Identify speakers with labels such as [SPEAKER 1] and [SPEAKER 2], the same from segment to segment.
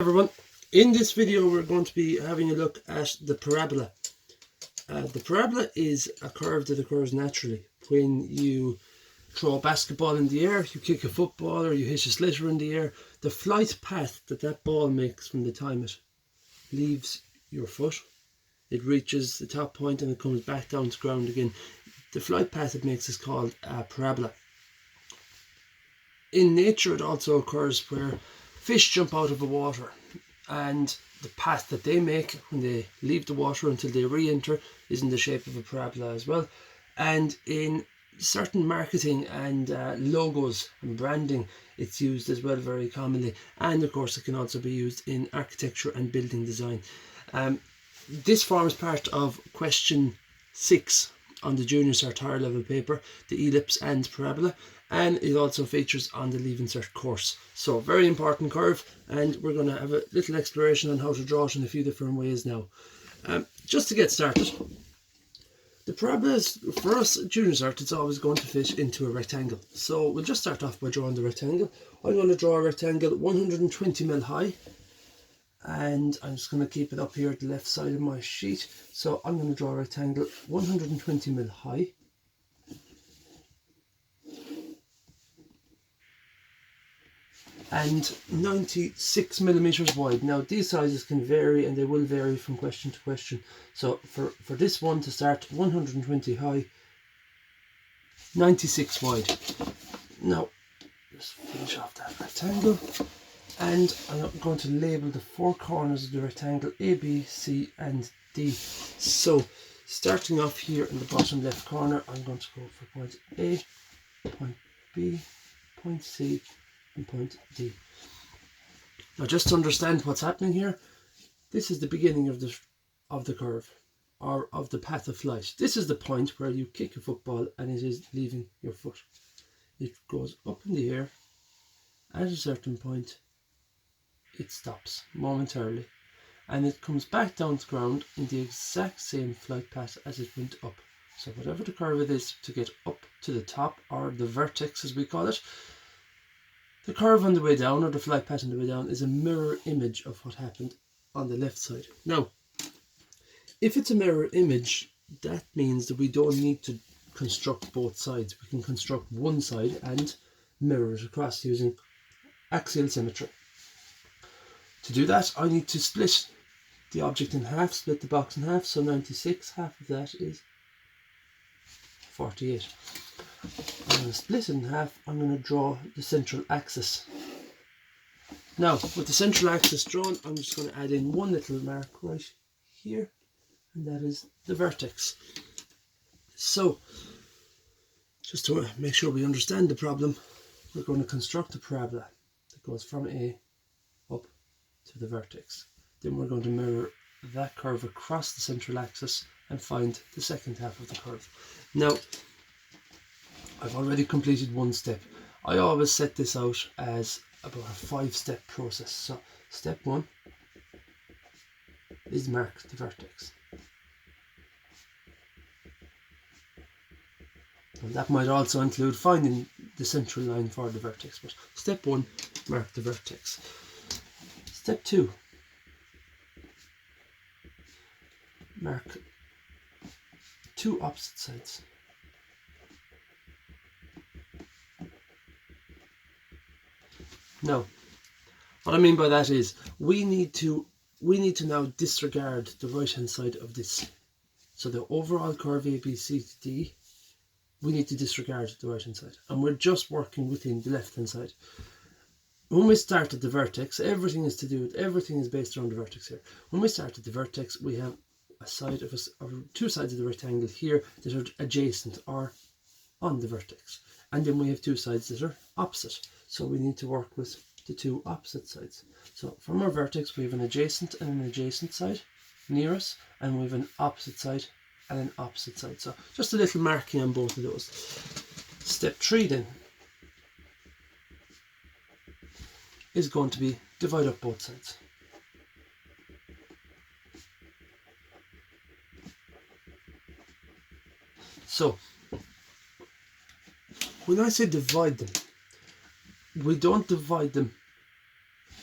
[SPEAKER 1] Everyone, in this video we're going to be having a look at the parabola. The parabola is a curve that occurs naturally when you throw a basketball in the air, you kick a football, or you hit a slitter in the air. The flight path that ball makes from the time it leaves your foot, it reaches the top point and it comes back down to ground again. The flight path it makes is called a parabola. In nature it also occurs where fish jump out of the water, and the path that they make when they leave the water until they re-enter is in the shape of a parabola as well. And in certain marketing and logos and branding, it's used as well very commonly. And of course it can also be used in architecture and building design. This forms part of question 6 on the Junior Cert higher level paper, the ellipse and parabola, and it also features on the Leaving Cert course. So very important curve, and we're going to have a little exploration on how to draw it in a few different ways now. Just to get started, the parabola is, for us Junior Cert, it's always going to fit into a rectangle. So we'll just start off by drawing the rectangle. I'm going to draw a rectangle 120mm high, and I'm just going to keep it up here at the left side of my sheet. So I'm going to draw a rectangle 120mm high, and 96mm wide. Now these sizes can vary, and they will vary from question to question. So for this one to start, 120 high, 96 wide. Now just finish off that rectangle, and I'm going to label the four corners of the rectangle A, B, C and D. So starting off here in the bottom left corner, I'm going to go for point A, point B, point C and point D. Now just to understand what's happening here, this is the beginning of the curve, or of the path of flight. This is the point where you kick a football and it is leaving your foot. It goes up in the air. At a certain point it stops momentarily, and it comes back down to ground in the exact same flight path as it went up. So whatever the curve it is to get up to the top, or the vertex as we call it, the curve on the way down, or the flight path on the way down, is a mirror image of what happened on the left side. Now, if it's a mirror image, that means that we don't need to construct both sides. We can construct one side and mirror it across using axial symmetry. To do that, I need to split the object in half, split the box in half. So 96, half of that is 48. I'm going to split it in half. I'm going to draw the central axis. Now, with the central axis drawn, I'm just going to add in one little mark right here, and that is the vertex. So, just to make sure we understand the problem, we're going to construct a parabola that goes from A up to the vertex. Then we're going to mirror that curve across the central axis and find the second half of the curve. Now, I've already completed one step. I always set this out as about a 5-step process. So step 1 is mark the vertex. And that might also include finding the central line for the vertex, but step 1, mark the vertex. Step 2, mark two opposite sides. Now, what I mean by that is we need to now disregard the right hand side of this. So the overall curve A, B, C, D, we need to disregard the right hand side, and we're just working within the left hand side. When we start at the vertex, everything is based around the vertex here. When we start at the vertex, we have two sides of the rectangle here that are adjacent or on the vertex, and then we have two sides that are opposite. So we need to work with the two opposite sides. So from our vertex, we have an adjacent and an adjacent side near us, and we have an opposite side and an opposite side. So just a little marking on both of those. Step 3 then is going to be divide up both sides. So when I say divide them, we don't divide them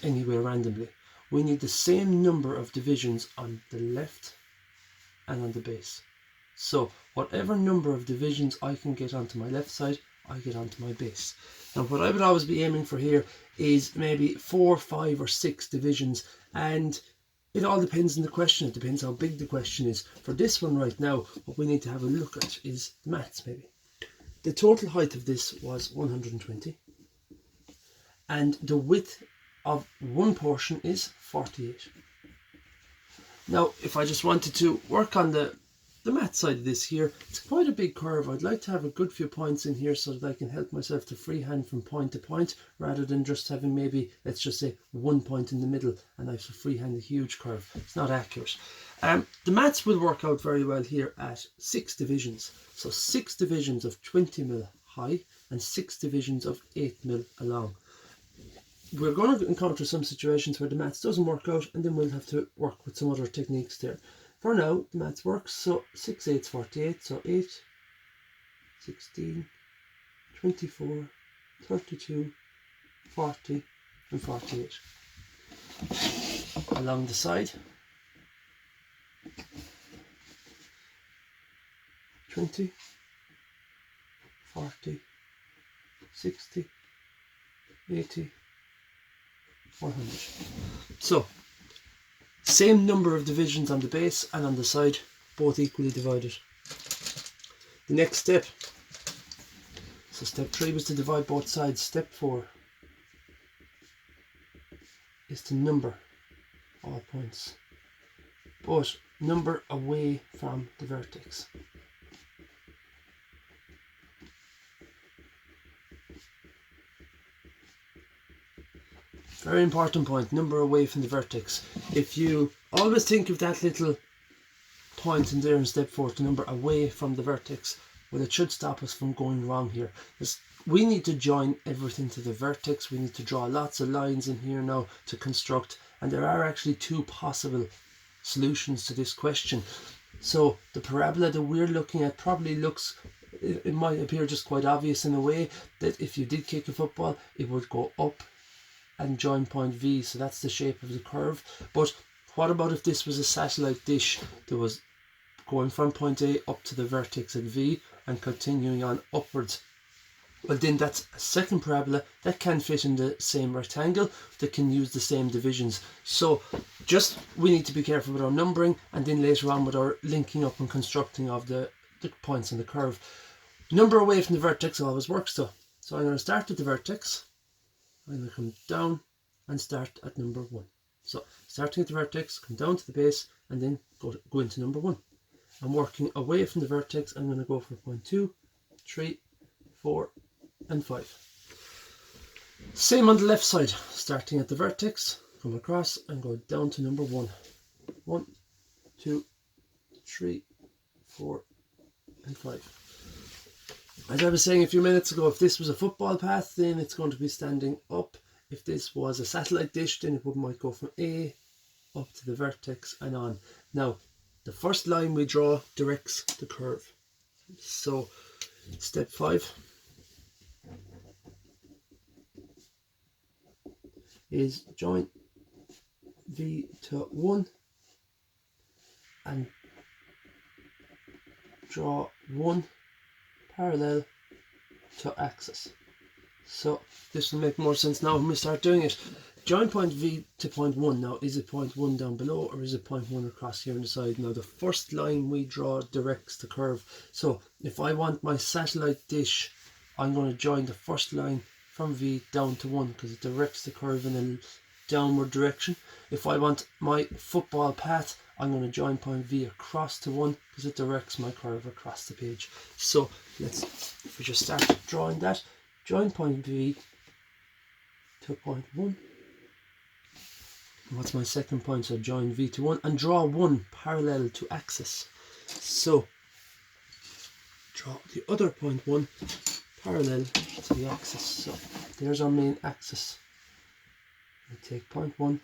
[SPEAKER 1] anywhere randomly. we need the same number of divisions on the left and on the base. So whatever number of divisions I can get onto my left side, I get onto my base. Now what I would always be aiming for here is maybe 4, 5 or 6 divisions, and it all depends on the question. It depends how big the question is. For this one right now, what we need to have a look at is the maths maybe. The total height of this was 120, and the width of one portion is 48. Now if I just wanted to work on the math side of this here, it's quite a big curve. I'd like to have a good few points in here so that I can help myself to freehand from point to point, rather than just having maybe, let's just say, one point in the middle and I have to freehand a huge curve. It's not accurate. The maths will work out very well here at 6 divisions. So 6 divisions of 20 mil high and 6 divisions of 8 mil along. We're going to encounter some situations where the maths doesn't work out, and then we'll have to work with some other techniques there. For now, the maths works, so 6 8's 48, so 8, 16, 24, 32, 40 and 48. Along the side, 20, 40, 60, 80, 100. So same number of divisions on the base and on the side, both equally divided. The next step, so step 3 was to divide both sides. Step 4 is to number all points, but number away from the vertex. Very important point, number away from the vertex. If you always think of that little point in there in step 4 to number away from the vertex, well, it should stop us from going wrong here. We need to join everything to the vertex. We need to draw lots of lines in here now to construct, and there are actually 2 possible solutions to this question. So the parabola that we're looking at probably looks, it might appear just quite obvious in a way, that if you did kick a football, it would go up and join point V, so that's the shape of the curve. But what about if this was a satellite dish that was going from point A up to the vertex at V and continuing on upwards? Well, then that's a second parabola that can fit in the same rectangle, that can use the same divisions. So just, we need to be careful with our numbering, and then later on with our linking up and constructing of the points on the curve. Number away from the vertex always works though. So I'm going to start at the vertex. I'm going to come down and start at number 1. So starting at the vertex, come down to the base, and then go into number 1. I'm working away from the vertex. I'm going to go for point 2, 3, 4 and 5. Same on the left side, starting at the vertex, come across and go down to number 1. 1, 2, 3, 4 and 5. As I was saying a few minutes ago, if this was a football path, then it's going to be standing up. If this was a satellite dish, then it might go from A up to the vertex and on. Now, the first line we draw directs the curve. So, step 5 is join V to 1 and draw 1 parallel to axis. So this will make more sense now when we start doing it. Join point V to point 1 now. Is it point 1 down below, or is it point 1 across here on the side? Now the first line we draw directs the curve. So if I want my satellite dish, I'm going to join the first line from V down to 1 because it directs the curve in a downward direction. If I want my football path, I'm going to join point V across to 1 because it directs my curve across the page. So if we just start drawing that, join point V to point 1. And what's my second point? So join V to 1 and draw 1 parallel to axis. So draw the other point 1 parallel to the axis. So there's our main axis. I take point 1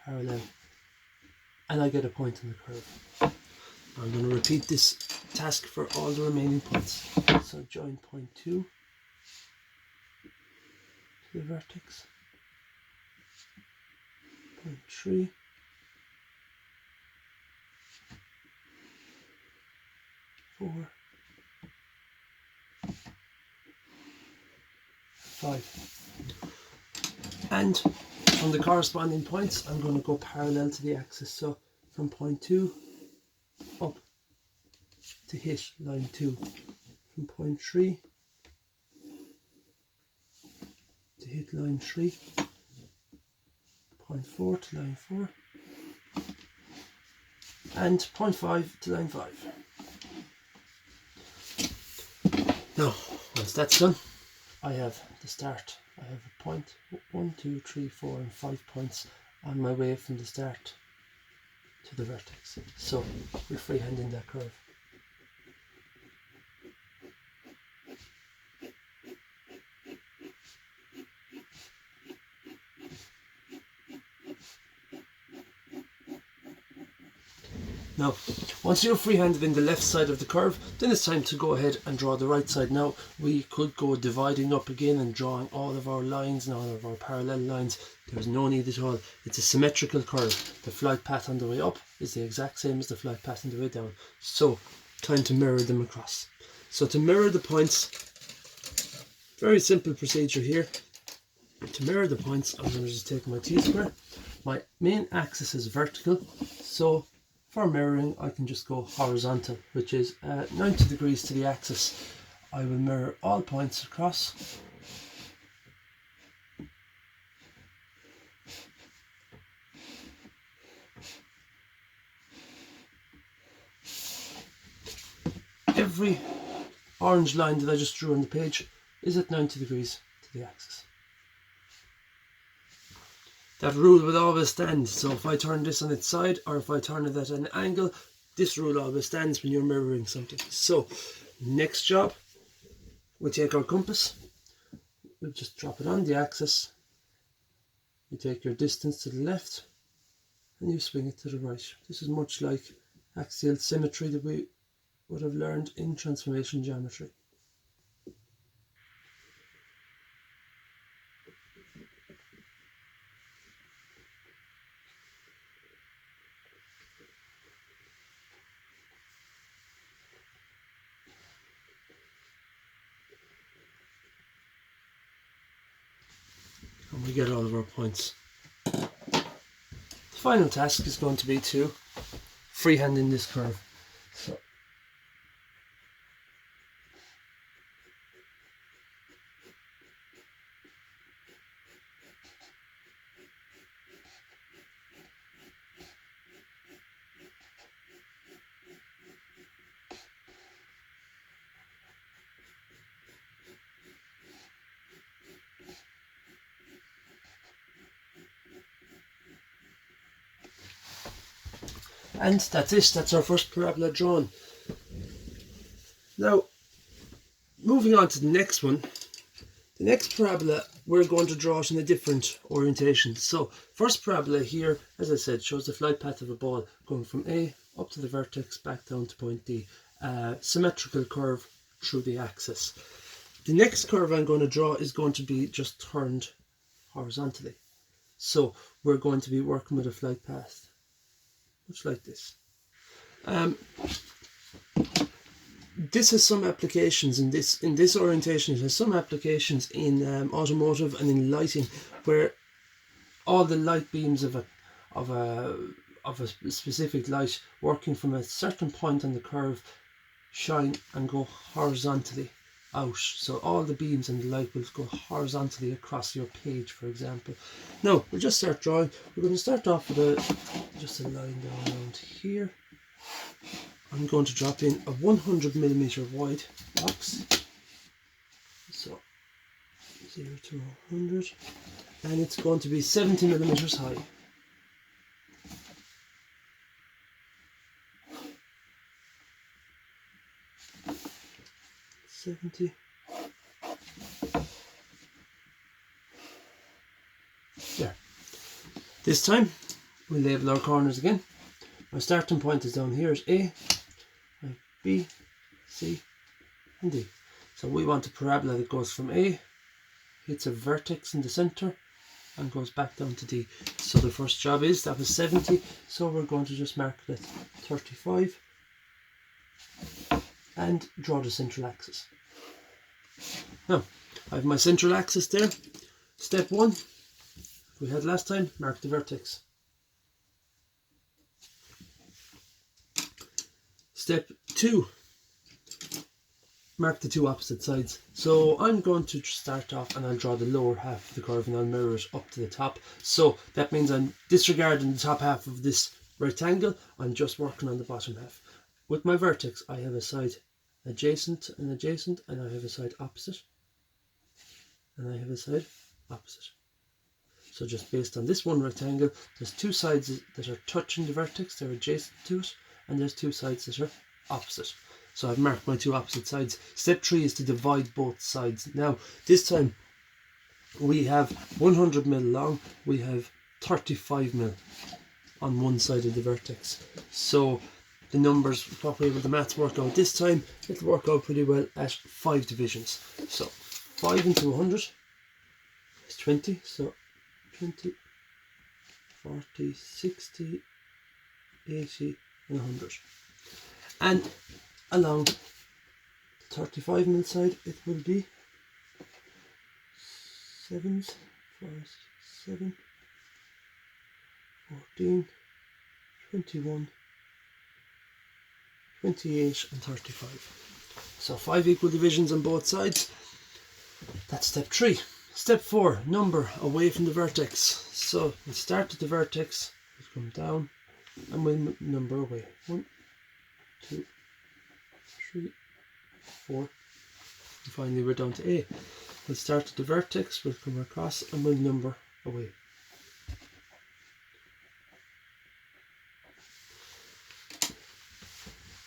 [SPEAKER 1] parallel and I get a point on the curve. I'm going to repeat this task for all the remaining points. So join point 2 to the vertex, 0.3, 4, 5. And from the corresponding points, I'm going to go parallel to the axis. So from point 2 up to hit line 2. From point 3 to hit line 3. Point 4 to line 4. And point 5 to line 5. Now, once that's done, I have the start. I have a point, 1, 2, 3, 4 and 5 points on my way from the start to the vertex. So we're freehanding that curve. Now, once you're freehanded in the left side of the curve, then it's time to go ahead and draw the right side. Now, we could go dividing up again and drawing all of our lines and all of our parallel lines. There's no need at all. It's a symmetrical curve. The flight path on the way up is the exact same as the flight path on the way down. So, time to mirror them across. So to mirror the points, very simple procedure here. To mirror the points, I'm going to just take my T-square. My main axis is vertical, so for mirroring, I can just go horizontal, which is 90 degrees to the axis. I will mirror all points across. Every orange line that I just drew on the page is at 90 degrees to the axis. That rule will always stand, so if I turn this on its side or if I turn it at an angle, this rule always stands when you're mirroring something. So, next job, we take our compass, we'll just drop it on the axis, you take your distance to the left and you swing it to the right. This is much like axial symmetry that we would have learned in transformation geometry. And we get all of our points. The final task is going to be to freehand in this curve. So and that's it, that's our first parabola drawn. Now, moving on to the next one, the next parabola we're going to draw it in a different orientation. So, first parabola here, as I said, shows the flight path of a ball going from A up to the vertex, back down to point D. Symmetrical curve through the axis. The next curve I'm going to draw is going to be just turned horizontally. So, we're going to be working with a flight path much like this. This has some applications in this orientation. It has some applications in automotive and in lighting, where all the light beams of a specific light working from a certain point on the curve shine and go horizontally out. So all the beams and the light will go horizontally across your page, for example. Now we'll just start drawing. We're going to start off with just a line down around here. I'm going to drop in a 100mm wide box. So 0 to 100, and it's going to be 70mm high. There. This time we'll label our corners again. My starting point is down here is A, B, C and D. So we want a parabola that goes from A, hits a vertex in the center and goes back down to D. So the first job is, that was 70, so we're going to just mark it at 35 and draw the central axis. Now, I have my central axis there. Step 1, we had last time, mark the vertex. Step 2, mark the two opposite sides. So I'm going to start off and I'll draw the lower half of the curve and I'll mirror it up to the top. So that means I'm disregarding the top half of this rectangle. I'm just working on the bottom half. With my vertex, I have a side adjacent, and I have a side opposite, and I have a side opposite. So just based on this one rectangle, there's two sides that are touching the vertex, they're adjacent to it, and there's two sides that are opposite. So I've marked my two opposite sides. Step 3 is to divide both sides. Now, this time we have 100 mil long, we have 35 mil on one side of the vertex. So the numbers, what way will the maths work out this time? It'll work out pretty well at 5 divisions. So 5 into 100 is 20. So 20, 40, 60, 80 and 100. And along the 35 mil side it will be 7s, 5, 7, 14, 21, 28 and 35. So 5 equal divisions on both sides. That's step 3. Step 4, number away from the vertex. So we start at the vertex, we'll come down and we'll number away. 1, 2, 3, 4, and finally we're down to A. We'll start at the vertex, we'll come across and we'll number away.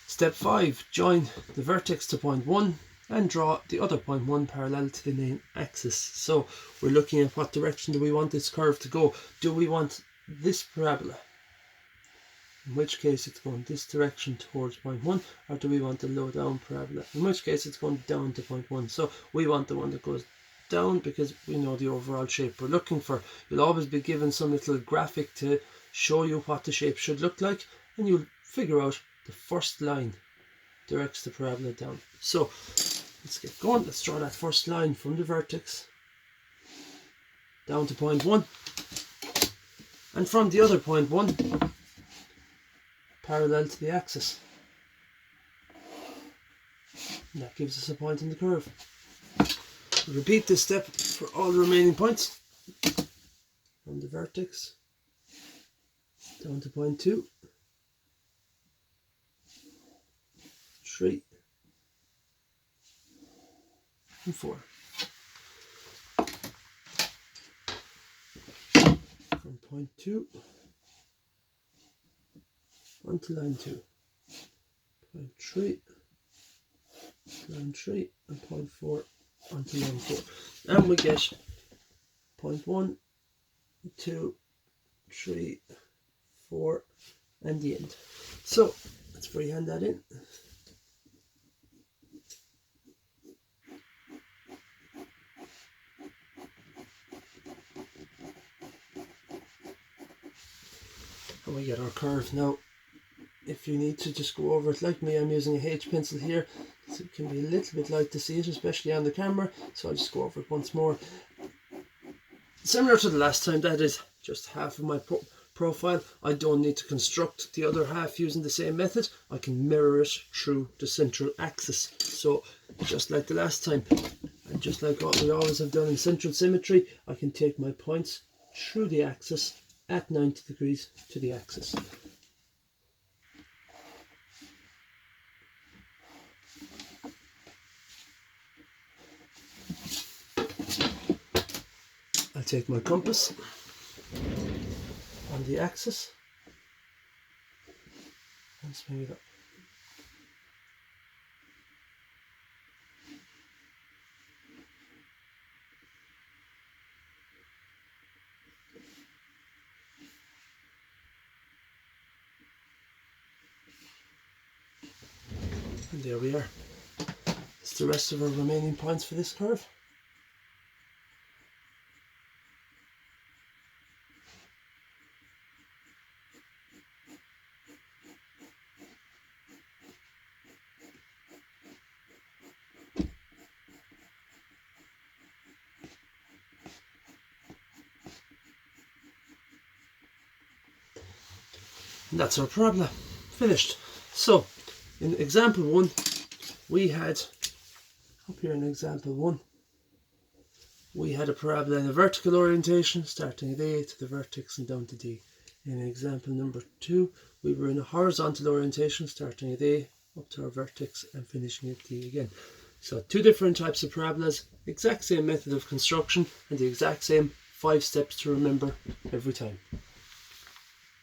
[SPEAKER 1] Step 5, join the vertex to point 1 and draw the other point 1 parallel to the main axis. So we're looking at what direction do we want this curve to go. Do we want this parabola? In which case it's going this direction towards point 1, or do we want the low down parabola? In which case it's going down to point 1. So we want the one that goes down because we know the overall shape we're looking for. You'll always be given some little graphic to show you what the shape should look like, and you'll figure out the first line directs the parabola down. So let's get going. Let's draw that first line from the vertex down to point 1, and from the other point 1 parallel to the axis. And that gives us a point in the curve. We'll repeat this step for all the remaining points. From the vertex down to point 2, 3 and 4. From point 2 onto line 2, point 3, line 3 and point 4 onto line 4, and we get point 1, 2, 3, 4 and the end. So let's freehand that in. And we get our curve. Now if you need to just go over it like me, I'm using a H pencil here, so it can be a little bit light to see it, especially on the camera, so I'll just go over it once more. Similar to the last time, that is just half of my profile. I don't need to construct the other half using the same method. I can mirror it through the central axis. So just like the last time, and just like what we always have done in central symmetry, I can take my points through the axis at 90 degrees to the axis. I'll take my compass on the axis and swing it up. And there we are. That's the rest of our remaining points for this curve. And that's our parabola finished. So in example 1, we had, up here in example 1, we had a parabola in a vertical orientation starting at A to the vertex and down to D. In example number 2, we were in a horizontal orientation starting at A up to our vertex and finishing at D again. So 2 different types of parabolas, exact same method of construction and the exact same 5 steps to remember every time.